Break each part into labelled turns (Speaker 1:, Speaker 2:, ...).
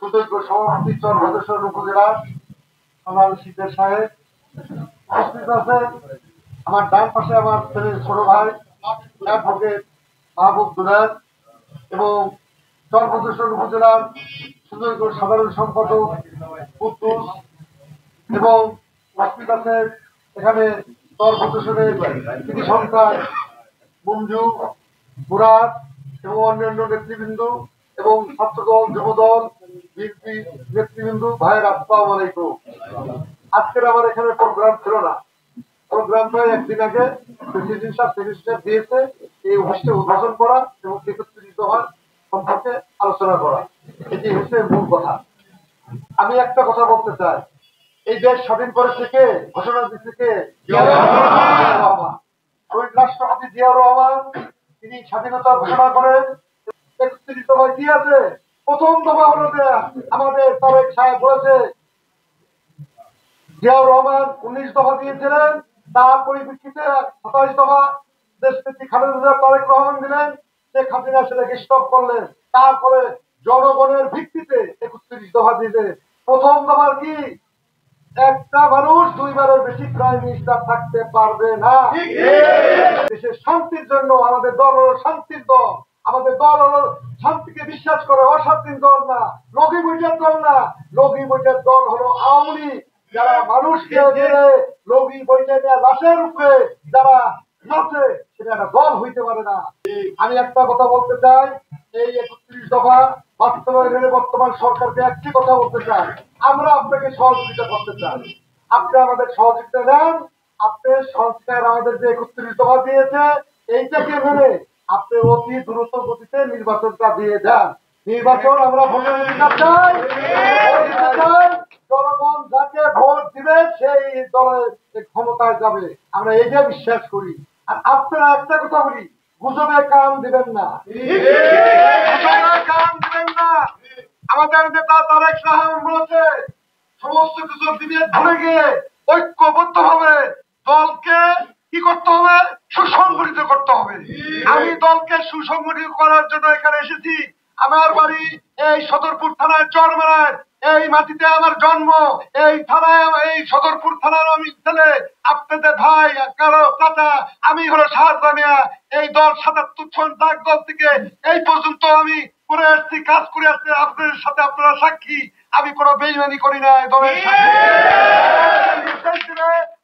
Speaker 1: সুযোগ্য সভাপতি চরভদ্রেশ্বর উপজেলার আমার শীতের সাহেব উপস্থিত আছে। আমার ডান পাশে আমার ছেলে ছোট ভাই অ্যাডভোকেট মাহবুব দুলাল এবং চরভদ্রেশ্বর উপজেলার সুযোগ্য সাধারণ সম্পাদক কুদ্দুস এবং উপস্থিত আছে এখানে চরভদ্রেশ্বরের কৃতি সন্তান মঞ্জু, মুরাদ এবং অন্যান্য নেতৃবৃন্দ এবং ছাত্রদল, যুবদল, বিএনপি নেতৃবৃন্দ, ভাইয়ের আসসালামু আলাইকুম। আজকের আমার এখানে প্রোগ্রাম ছিল না। প্রোগ্রামটা একদিন আগে প্রেসিডেন্ট সাহেব দিয়েছে এই অনুষ্ঠানে উদ্বোধন করা এবং একত্রিত হওয়ার সম্পর্কে আলোচনা করা, এটি হচ্ছে মূল কথা। আমি একটা কথা বলতে চাই, এই দেশ স্বাধীন করেছে কে? ঘোষণা দিচ্ছে কে? শহীদ রাষ্ট্রপতি জিয়াউর রহমান। তিনি স্বাধীনতা ঘোষণা করেন। ৩১ দফায় কি আছে? প্রথম দফা হলো যে আমাদের তারেক সাহেব বলেছে, জিয়াউর রহমান ১৯ দফা দিয়েছিলেন, তার পরিপ্রেক্ষিতে ২৭ দফা দেশনেত্রী খালেদা তারেক রহমান দিলেন, শেখ হাসিনা সেটাকে স্টপ করলেন। তারপরে জনগণের ভিত্তিতে ৩১ দফা দিয়েছে। প্রথম দফার কি? একটা মানুষ দুইবারের বেশি প্রাইম মিনিস্টার থাকতে পারবে না। দেশের শান্তির জন্য আমাদের দল হলো শান্তির দল। আমাদের দল হলো শান্তিকে বিশ্বাস করে, অশান্তির দল না, লগি বৈঠের দল না। লগি বৈঠের দল হলো আওয়ামী লীগ, যারা মানুষকে ঘিরে লগি বৈঠে লাশের উপরে যারা নাচে, সেটা একটা দল হইতে পারে না। আমি একটা কথা বলতে চাই, এই ৩১ দফা বাস্তবায়নে বর্তমান সরকারকে একটি কথা বলতে চাই, আমরা আপনাকে সহযোগিতা করতে চাই। আপনি আমাদের সহযোগিতা দেন। আপনি সংস্কার আমাদের যে ৩১ দফা দিয়েছে এইটাকে মেনে আপনি অতি দ্রুত গতিতে নির্বাচনটা দিয়ে দেন। নির্বাচন আমরা ভোটের অধিকার চাই। জনগণ যাকে ভোট দিবে সেই দলের ক্ষমতায় যাবে, আমরা এইটা বিশ্বাস করি। আর আপনারা একটা কথা বলি, গুজবে কান দিবেন না, কান দিবেন না। আমাদের নেতা তারেক সাহেব বলেছে, সমস্ত কিছু বিভেদ ভুলে গিয়ে ঐক্যবদ্ধ হবে দলকে কি করতে হবে? সুসংগঠিত করতে হবে। আমি দলকে সুসংগঠিত করার জন্য এখানে এসেছি। আমার বাড়ি এই সদরপুর থানায় চরমারায়, এই মাটিতে আমার জন্ম, এই থানায়, এই সদরপুর থানার আমি ছেলে, আপনাদের ভাই কারো চাচা। আমি হলো শাহজামিয়া। এই দল ৭৭ জন ডাক দল থেকে এই পর্যন্ত আমি করে আসছি, কাজ করে আসছি। আপনাদের সাথে আপনারা সাক্ষী, আমি কোনো বেইমানি করি না। দলের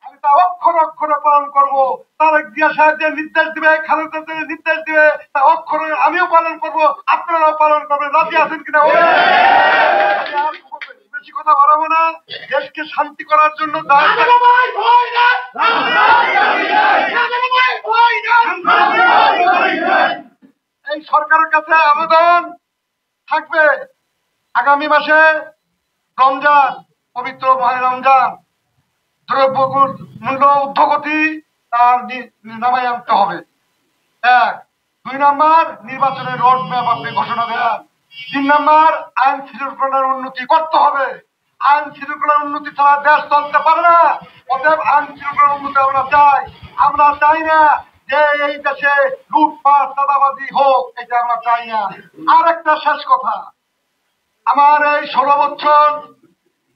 Speaker 1: আমি তা অক্ষরে অক্ষরে পালন করবো। তারেক জিয়া সাহেব যে নির্দেশ দিবে, খালেদা যে নির্দেশ দিবে, তা অক্ষরে আমিও পালন করবো, আপনারাও পালন করবেন। রাজি আছেন কিনা? বেশি কথা বাড়াবো না। দেশকে শান্তি করার জন্য এই সরকারের কাছে আবেদন থাকবে, আগামী মাসে রমজান, পবিত্র মাহে রমজান, দ্রব্যমূল্য ঊর্ধ্বগতি তার নামায় আনতে হবে। ১। ২ নম্বর, নির্বাচনের রোড ম্যাপ আপনি ঘোষণা দেন। ৩ নম্বর, আইন শৃঙ্খলার উন্নতি করতে হবে। আইন শৃঙ্খলার উন্নতি ছাড়া দেশ চলতে পারে না। অতএব আইন শৃঙ্খলার উন্নতি আমরা চাই। আমরা চাই না যে এই দেশে লুটপাট চাঁদাবাজি হোক, এটা আমরা চাই না। আর একটা শেষ কথা, আমার এই ১৬ বছর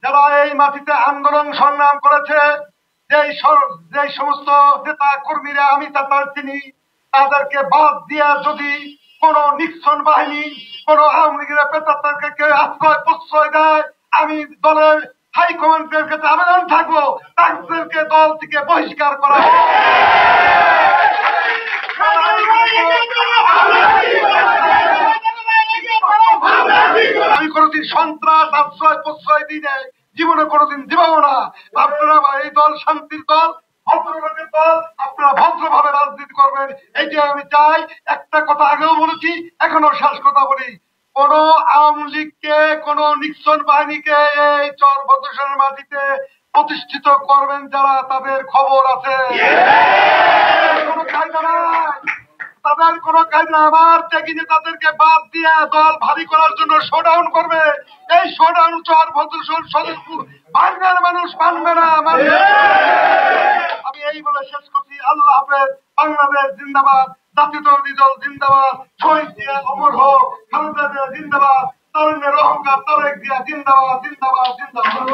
Speaker 1: যারা এই মাটিতে আন্দোলন সংগ্রাম করেছে, যে সমস্ত নেতা কর্মীরা আমি তাদের চিনি, তাদেরকে বাদ দিয়া যদি কোন নিক্সন বাহিনী, কোন আওয়ামী লীগের পেতাদেরকে কেউ আশ্রয় প্রশ্রয় দেয়, আমি দলের হাইকমান্ডের কাছে আবেদন থাকবো তাদেরকে দল থেকে বহিষ্কার করা হোক। আমি কোনদিন সন্ত্রাস আশ্রয় প্রশ্রয় দিই নাই, জীবনে কোনদিন দিবও না। আপনারা এই দল শান্তির দল, ভদ্রলোকের দল, আপনারা ভদ্রভাবে রাজনীতি করবেন, এইটাই আমি চাই। একটা কথা আগেও বলেছি, এখনো শেষ কথা বলি, কোন আওয়ামী লীগকে, কোন নিক্সন বাহিনীকে এই চরভদ্রেশ্বরের মাটিতে প্রতিষ্ঠিত করবেন যারা, তাদের খবর আছে। কোনো কায়দা নাই, তাদের কোন কায়দা। আবার ত্যাগীদের তাদেরকে বাদ দিয়ে দল ভারী করার জন্য শোডাউন করবে। এই শোডাউন চরভদ্রেশ্বর সদরপুর বাংলার মানুষ মানবে না, মানবে। আমি এই বলে শেষ করছি। আল্লাহ হাফেজ। বাংলাদেশ জিন্দাবাদ, জাতীয়তাবাদী দল জিন্দাবাদ, শহীদ জিয়া অমর হোক, খালেদা জিয়া জিন্দাবাদ, তারুণ্যের অহংকার তারেক জিয়া জিন্দাবাদ জিন্দাবাদ জিন্দাবাদ